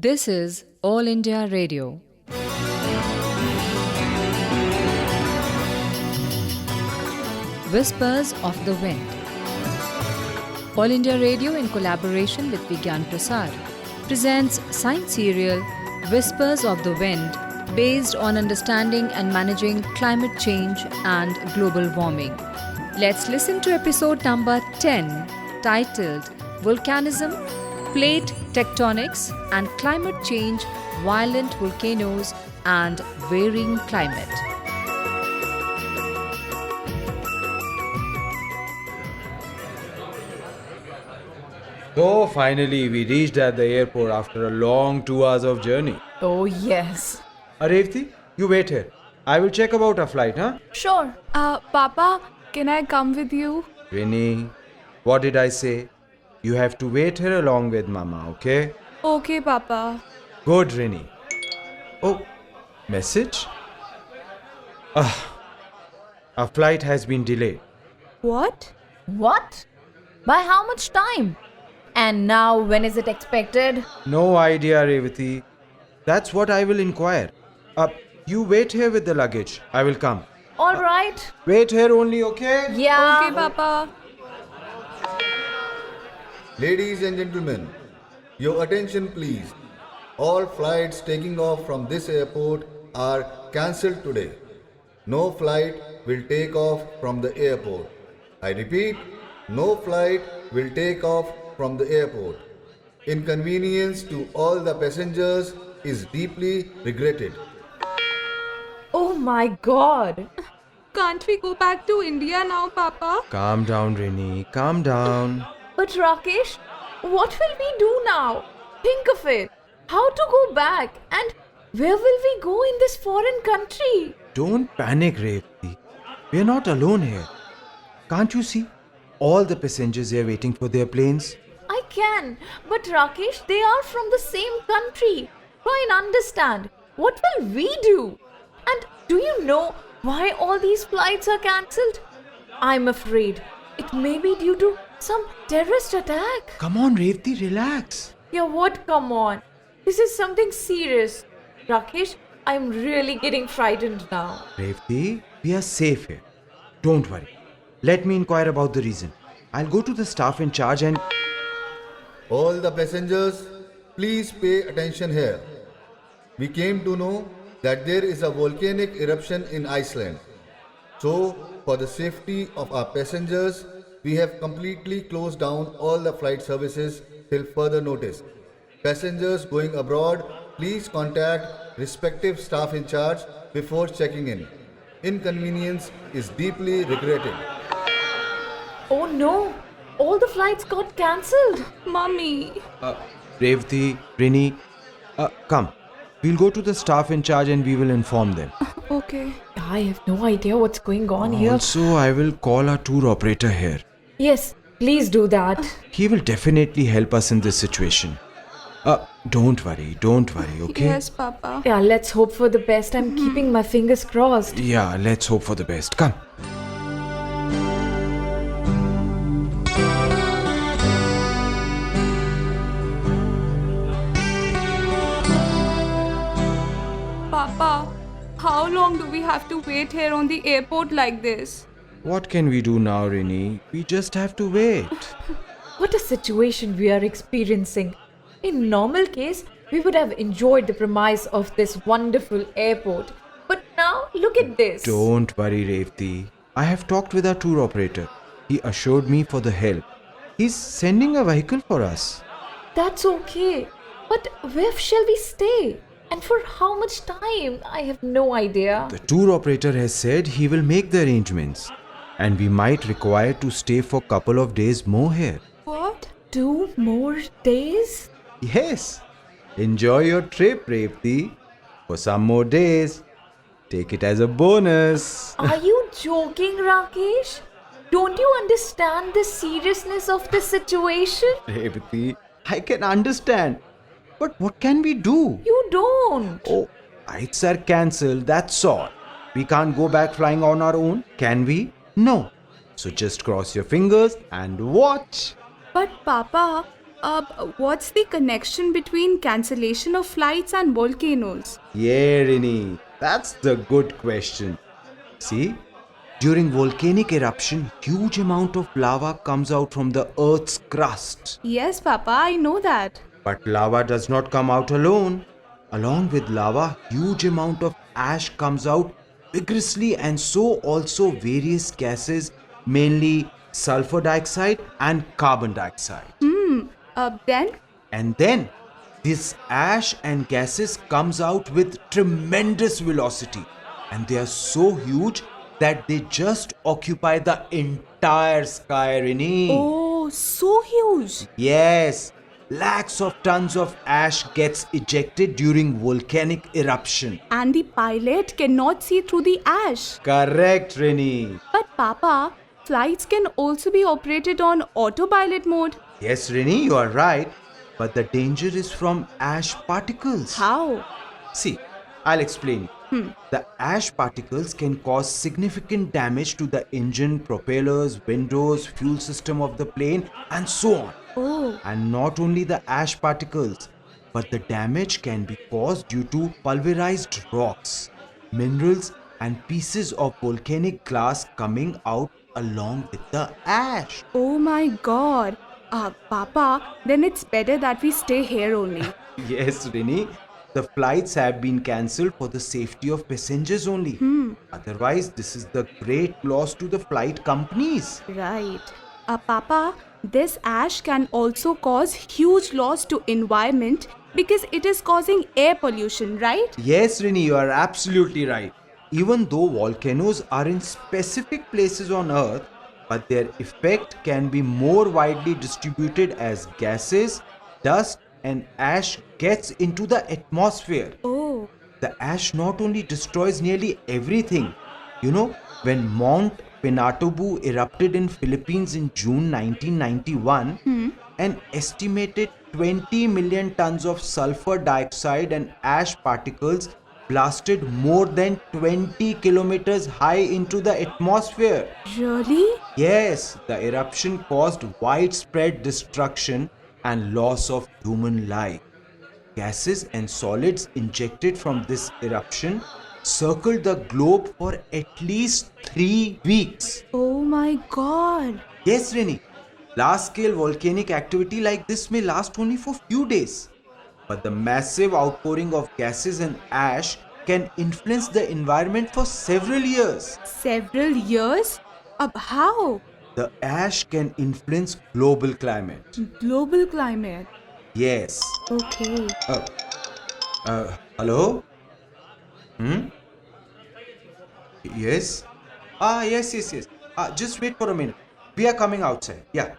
This is All India Radio. Whispers of the Wind. All India Radio, in collaboration with Vigyan-Prasar, presents science serial Whispers of the Wind, based on understanding and managing climate change and global warming. Let's listen to episode number 10, titled Volcanism, Plate Tectonics and Climate Change, Violent Volcanoes and Varying Climate. So finally we reached at the airport after a long 2 hours of journey. Oh, yes. Revti, you wait here. I will check about our flight, huh? Sure. Papa, can I come with you? Rini, what did I say? You have to wait here along with Mama, okay? Okay, Papa. Good, Rini. Oh, message? Our flight has been delayed. What? What? By how much time? And now, when is it expected? No idea, Revati. That's what I will inquire. You wait here with the luggage. I will come. All right. Wait here only, okay? Yeah. Okay, Papa. Ladies and gentlemen, your attention please. All flights taking off from this airport are cancelled today. No flight will take off from the airport. I repeat, no flight will take off from the airport. Inconvenience to all the passengers is deeply regretted. Oh my God. Can't we go back to India now, Papa? Calm down, Rini. Calm down. But Rakesh, what will we do now? Think of it. How to go back? And where will we go in this foreign country? Don't panic, Revati. We are not alone here. Can't you see? All the passengers are waiting for their planes. I can. But Rakesh, they are from the same country. Try and understand. What will we do? And do you know why all these flights are cancelled? I'm afraid it may be due to some terrorist attack. Come on, Revati, relax. Yeah, what? Come on. This is something serious. Rakesh, I'm really getting frightened now. Revati, we are safe here. Don't worry. Let me inquire about the reason. I'll go to the staff in charge and... All the passengers, please pay attention here. We came to know that there is a volcanic eruption in Iceland. So, for the safety of our passengers, we have completely closed down all the flight services till further notice. Passengers going abroad, please contact respective staff in charge before checking in. Inconvenience is deeply regretted. Oh no! All the flights got cancelled. Mummy. Revati, Rini, come. We'll go to the staff in charge and we will inform them. Okay. I have no idea what's going on here. Also, I will call our tour operator here. Yes, please do that. He will definitely help us in this situation. Don't worry, okay? Yes, Papa. Yeah, let's hope for the best. I'm keeping my fingers crossed. Yeah, let's hope for the best. Come. Papa, how long do we have to wait here on the airport like this? What can we do now, Rini? We just have to wait. What a situation we are experiencing. In normal case, we would have enjoyed the premise of this wonderful airport. But now, look at this. Don't worry, Revati. I have talked with our tour operator. He assured me for the help. He's sending a vehicle for us. That's okay. But where shall we stay? And for how much time? I have no idea. The tour operator has said he will make the arrangements. And we might require to stay for a couple of days more here. What? 2 more days? Yes. Enjoy your trip, Revati. For some more days. Take it as a bonus. Are you joking, Rakesh? Don't you understand the seriousness of the situation? Revati, I can understand. But what can we do? You don't. Oh, flights are cancelled, that's all. We can't go back flying on our own, can we? No. So just cross your fingers and watch. But Papa, What's the connection between cancellation of flights and volcanoes? Yeah, Rini, that's the good question. See, during volcanic eruption, huge amount of lava comes out from the Earth's crust. Yes, Papa, I know that. But lava does not come out alone. Along with lava, huge amount of ash comes out vigorously, and so also various gases, mainly sulfur dioxide and carbon dioxide. Then? And then this ash and gases comes out with tremendous velocity, and they are so huge that they just occupy the entire sky, Rini. Oh, so huge. Yes, lakhs of tons of ash gets ejected during volcanic eruption. And the pilot cannot see through the ash. Correct, Rini. But Papa, flights can also be operated on autopilot mode. Yes, Rini, you are right. But the danger is from ash particles. How? See, I'll explain. The ash particles can cause significant damage to the engine, propellers, windows, fuel system of the plane, and so on. Oh, And not only the ash particles, but the damage can be caused due to pulverized rocks, minerals, and pieces of volcanic glass coming out along with the ash. oh my God. Papa, then it's better that we stay here only. Yes, Rini, the flights have been cancelled for the safety of passengers only. Otherwise, this is the great loss to the flight companies. Right. Papa, this ash can also cause huge loss to environment because it is causing air pollution, right? Yes, Rini, you are absolutely right. Even though volcanoes are in specific places on Earth, but their effect can be more widely distributed as gases, dust, and ash gets into the atmosphere. Oh, The ash not only destroys nearly everything. You know, when Mount Pinatubo erupted in Philippines in June 1991, an estimated 20 million tons of sulfur dioxide and ash particles blasted more than 20 kilometers high into the atmosphere. really? Yes, the eruption caused widespread destruction and loss of human life. Gases and solids injected from this eruption circled the globe for at least 3 weeks. Oh my God. Yes, Rini, large scale volcanic activity like this may last only for few days. But the massive outpouring of gases and ash can influence the environment for several years. Several years? How? The ash can influence global climate. Global climate. Yes. Okay. Hello? Yes? Yes. Just wait for a minute. We are coming outside. Yeah.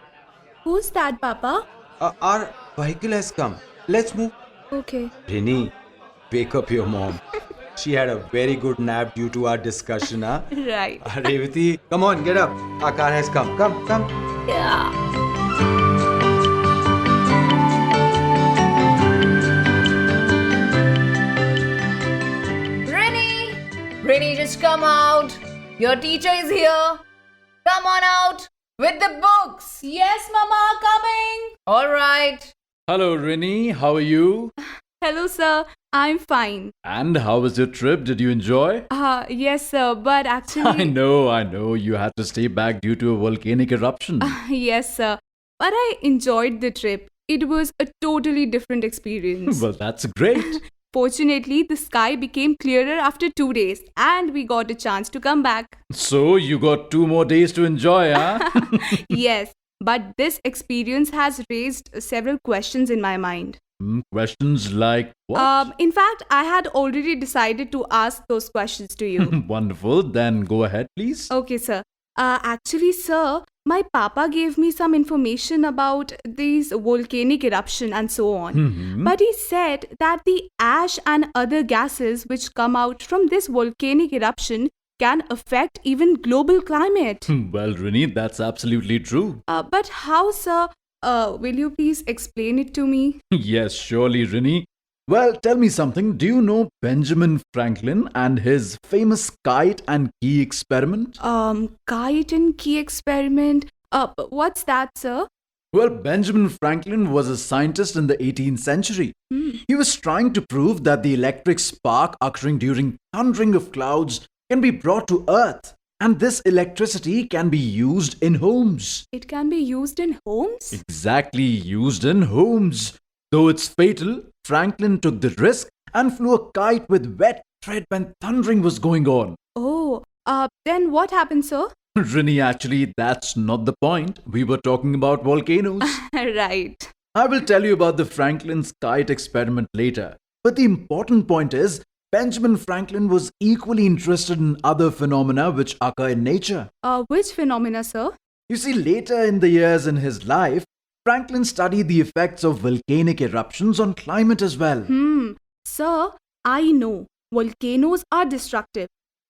Who's that, Papa? Our vehicle has come. Let's move. Okay. Rini, wake up your mom. She had a very good nap due to our discussion, huh? Right. Revati, come on, get up. Our car has come. Come. Yeah. Rini, just come out. Your teacher is here. Come on out with the books. Yes, Mama, coming. All right. Hello, Rini. How are you? Hello, sir. I'm fine. And how was your trip? Did you enjoy? Yes, sir. But actually, I know. You had to stay back due to a volcanic eruption. yes, sir. But I enjoyed the trip. It was a totally different experience. Well, that's great. Fortunately, the sky became clearer after 2 days and we got a chance to come back. So, you got 2 more days to enjoy, huh? Yes, but this experience has raised several questions in my mind. Questions like what? In fact, I had already decided to ask those questions to you. Wonderful. Then go ahead, please. Okay, sir. Actually, sir, my papa gave me some information about these volcanic eruption and so on. But he said that the ash and other gases which come out from this volcanic eruption can affect even global climate. Well, Rini, that's absolutely true. But how, sir? Will you please explain it to me? Yes, surely, Rini. Well, tell me something. Do you know Benjamin Franklin and his famous kite and key experiment? Kite and key experiment. What's that, sir? Well, Benjamin Franklin was a scientist in the 18th century. He was trying to prove that the electric spark occurring during thundering of clouds can be brought to Earth, and this electricity can be used in homes. It can be used in homes? Exactly, used in homes. Though it's fatal, Franklin took the risk and flew a kite with wet thread when thundering was going on. Oh, then what happened, sir? Rini, actually, that's not the point. We were talking about volcanoes. Right. I will tell you about the Franklin's kite experiment later. But the important point is, Benjamin Franklin was equally interested in other phenomena which occur in nature. Which phenomena, sir? You see, later in the years in his life, Franklin studied the effects of volcanic eruptions on climate as well. Sir, I know volcanoes are destructive.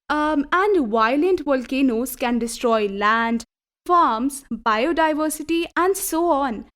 And violent volcanoes can destroy land, farms, biodiversity, and so on.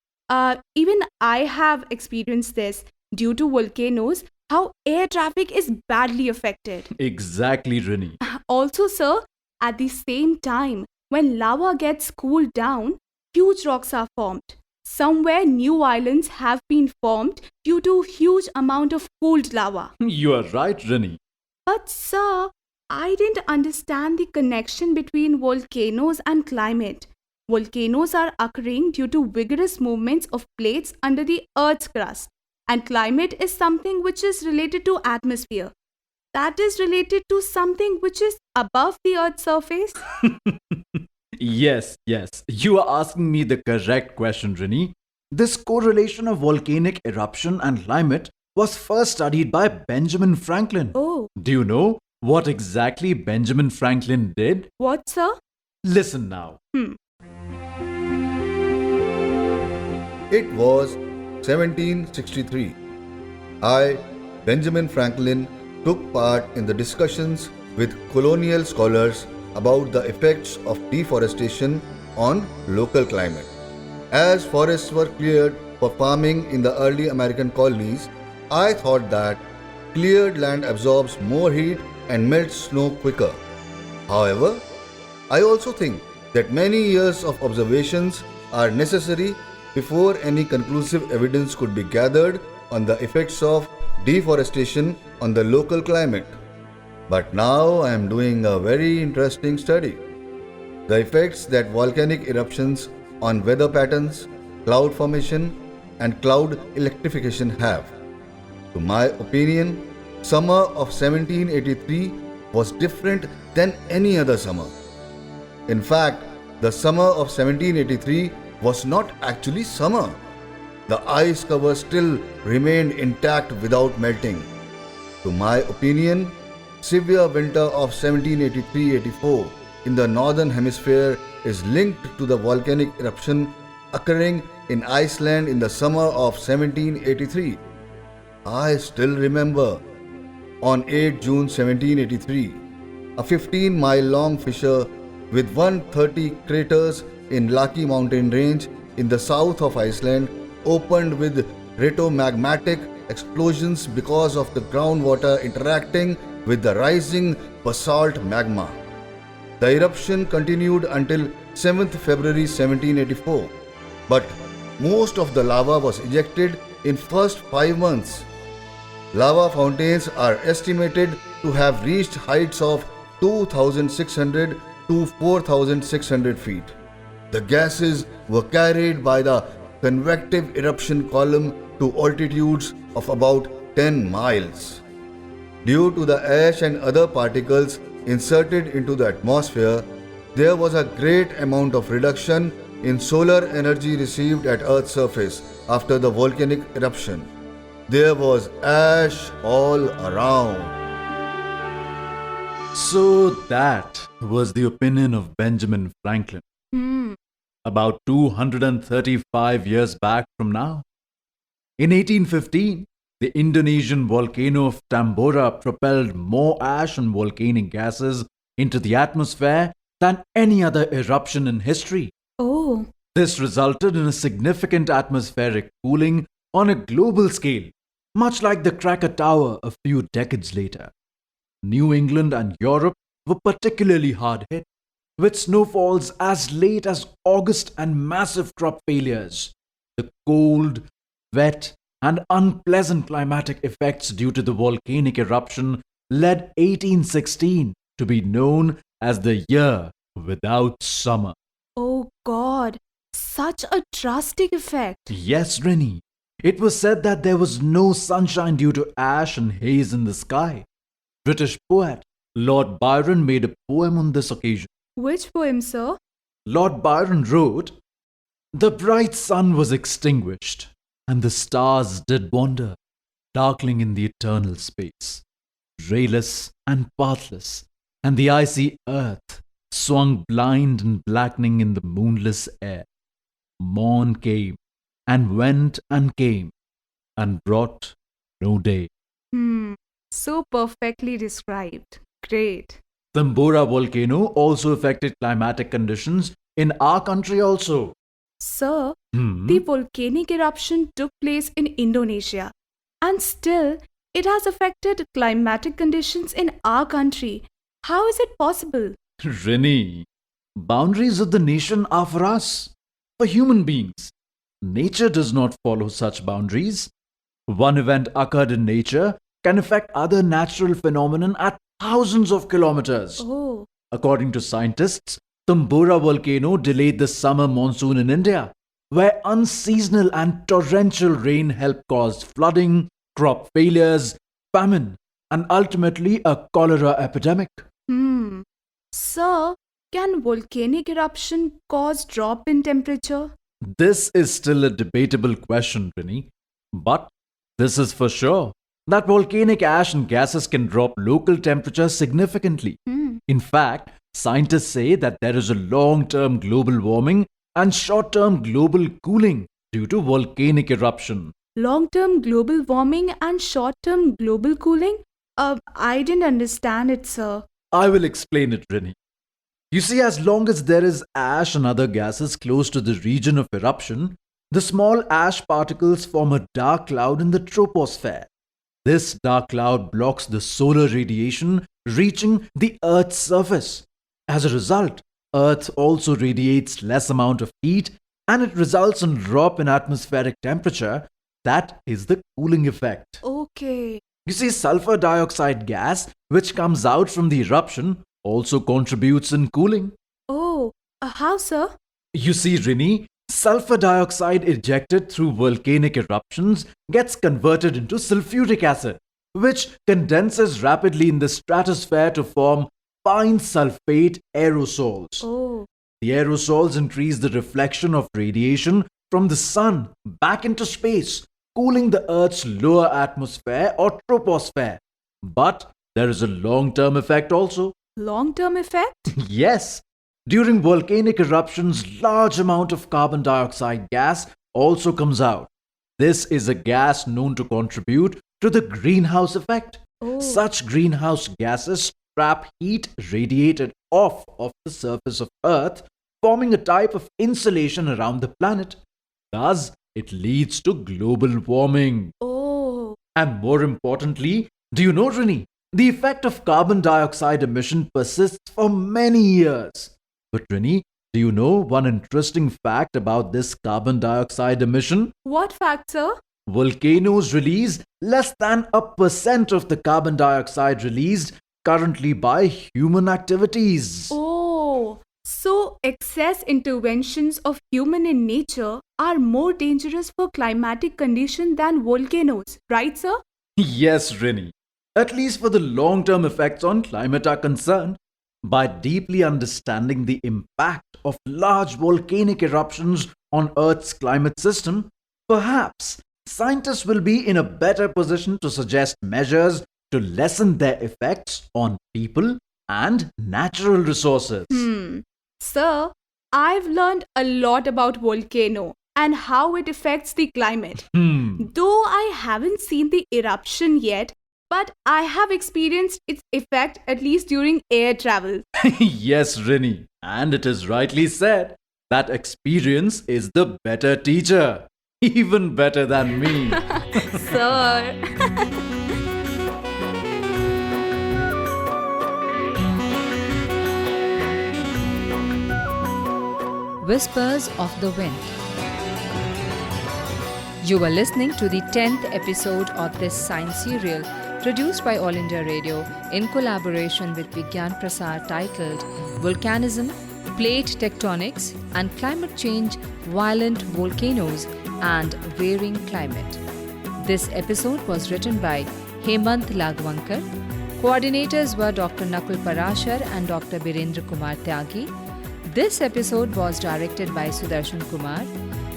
Even I have experienced this due to volcanoes, how air traffic is badly affected. Exactly, Rini. Also, sir, at the same time, when lava gets cooled down, huge rocks are formed. Somewhere new islands have been formed due to huge amount of cooled lava. You are right, Rini. But sir, I didn't understand the connection between volcanoes and climate. Volcanoes are occurring due to vigorous movements of plates under the Earth's crust. And climate is something which is related to atmosphere. That is related to something which is above the Earth's surface. Yes. You are asking me the correct question, Rini. This correlation of volcanic eruption and climate was first studied by Benjamin Franklin. Oh, Do you know what exactly Benjamin Franklin did? what, sir? Listen now. It was 1763. I, Benjamin Franklin, took part in the discussions with colonial scholars about the effects of deforestation on local climate. As forests were cleared for farming in the early American colonies, I thought that cleared land absorbs more heat and melts snow quicker. However, I also think that many years of observations are necessary before any conclusive evidence could be gathered on the effects of deforestation on the local climate. But now I am doing a very interesting study. The effects that volcanic eruptions on weather patterns, cloud formation, and cloud electrification have. To my opinion, summer of 1783 was different than any other summer. In fact, the summer of 1783 was not actually summer. The ice cover still remained intact without melting. To my opinion, severe winter of 1783-84 in the northern hemisphere is linked to the volcanic eruption occurring in Iceland in the summer of 1783. I still remember, on 8 June 1783, a 15-mile-long fissure with 130 craters in Laki mountain range in the south of Iceland opened with retromagmatic explosions because of the groundwater interacting with the rising basalt magma. The eruption continued until 7th February 1784, but most of the lava was ejected in first 5 months. Lava fountains are estimated to have reached heights of 2,600 to 4,600 feet. The gases were carried by the convective eruption column to altitudes of about 10 miles. Due to the ash and other particles inserted into the atmosphere, there was a great amount of reduction in solar energy received at Earth's surface after the volcanic eruption. There was ash all around. So that was the opinion of Benjamin Franklin. About 235 years back from now. In 1815, the Indonesian volcano of Tambora propelled more ash and volcanic gases into the atmosphere than any other eruption in history. Oh, This resulted in a significant atmospheric cooling on a global scale, much like the Krakatoa Tower a few decades later. New England and Europe were particularly hard hit, with snowfalls as late as August and massive crop failures. The cold, wet, and unpleasant climatic effects due to the volcanic eruption led 1816 to be known as the year without summer. Oh God, such a drastic effect. Yes, Rennie. It was said that there was no sunshine due to ash and haze in the sky. British poet Lord Byron made a poem on this occasion. Which poem, sir? Lord Byron wrote, "The bright sun was extinguished, and the stars did wander, darkling in the eternal space, rayless and pathless, and the icy earth swung blind and blackening in the moonless air. Morn came, and went and came, and brought no day." So perfectly described. Great. Tambora volcano also affected climatic conditions in our country also. Sir, the volcanic eruption took place in Indonesia, and still it has affected climatic conditions in our country. How is it possible? Rennie, boundaries of the nation are for us, for human beings. Nature does not follow such boundaries. One event occurred in nature can affect other natural phenomenon at thousands of kilometers. Oh, According to scientists, Tambora volcano delayed the summer monsoon in India, where unseasonal and torrential rain helped cause flooding, crop failures, famine, and ultimately a cholera epidemic. Sir, can volcanic eruption cause drop in temperature? This is still a debatable question, Rennie. But this is for sure that volcanic ash and gases can drop local temperatures significantly. In fact, scientists say that there is a long-term global warming and short-term global cooling due to volcanic eruption. Long-term global warming and short-term global cooling? I didn't understand it, sir. I will explain it, Rennie. You see, as long as there is ash and other gases close to the region of eruption, the small ash particles form a dark cloud in the troposphere. This dark cloud blocks the solar radiation reaching the Earth's surface. As a result, Earth also radiates less amount of heat and it results in drop in atmospheric temperature. That is the cooling effect. Okay. You see, sulfur dioxide gas, which comes out from the eruption, also contributes in cooling. Oh, how, sir? You see, Rennie, sulfur dioxide ejected through volcanic eruptions gets converted into sulfuric acid, which condenses rapidly in the stratosphere to form fine sulfate aerosols. Oh, The aerosols increase the reflection of radiation from the sun back into space, cooling the Earth's lower atmosphere or troposphere. But there is a long-term effect also. long-term effect? Yes, during volcanic eruptions, large amount of carbon dioxide gas also comes out. This is a gas known to contribute to the greenhouse effect. Oh. Such greenhouse gases trap heat radiated off of the surface of Earth, forming a type of insulation around the planet. Thus, it leads to global warming. Oh, And more importantly, do you know, Rennie, the effect of carbon dioxide emission persists for many years. But Rennie, do you know one interesting fact about this carbon dioxide emission? what fact, sir? Volcanoes release less than 1% of the carbon dioxide released currently by human activities. Oh, so excess interventions of human in nature are more dangerous for climatic condition than volcanoes, right, sir? Yes, Rennie. At least for the long-term effects on climate are concerned. By deeply understanding the impact of large volcanic eruptions on Earth's climate system, perhaps scientists will be in a better position to suggest measures to lessen their effects on people and natural resources. Sir, I've learned a lot about volcano and how it affects the climate. Though I haven't seen the eruption yet, but I have experienced its effect at least during air travel. Yes, Rennie, and it is rightly said that experience is the better teacher. Even better than me. Sir. Whispers of the Wind. You were listening to the 10th episode of this science serial produced by All India Radio in collaboration with Vigyan-Prasar titled Volcanism, Plate Tectonics and Climate Change, Violent Volcanoes and Varying Climate. This episode was written by Hemant Lagwankar. Coordinators were Dr. Nakul Parashar and Dr. Birendra Kumar Tyagi. This episode was directed by Sudarshan Kumar,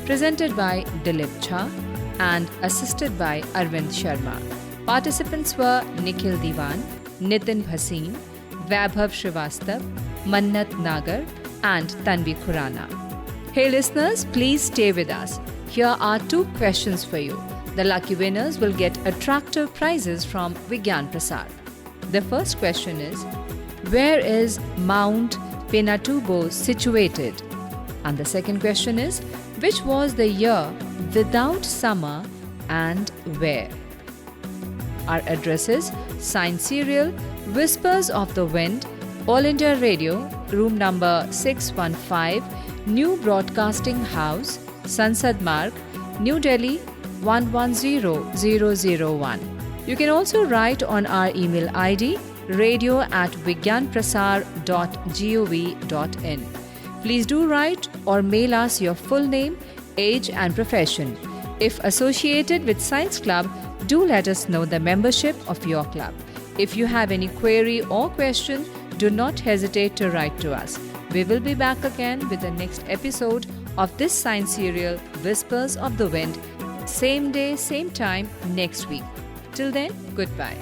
presented by Dilip Jha and assisted by Arvind Sharma. Participants were Nikhil Diwan, Nitin Bhasin, Vaibhav Srivastav, Mannat Nagar and Tanvi Khurana. Hey listeners, please stay with us. Here are 2 questions for you. The lucky winners will get attractive prizes from Vigyan-Prasar. The first question is, where is Mount Pinatubo situated? And the second question is, which was the year without summer and where? Our address is Science Serial, Whispers of the Wind, All India Radio, room number 615, New Broadcasting House, Sansad Marg, New Delhi 110001. You can also write on our email ID radio@vigyanprasar.gov.in. Please do write or mail us your full name, age and profession. If associated with Science Club, do let us know the membership of your club. If you have any query or question, do not hesitate to write to us. We will be back again with the next episode of this science serial, Whispers of the Wind, same day, same time next week. Till then, goodbye.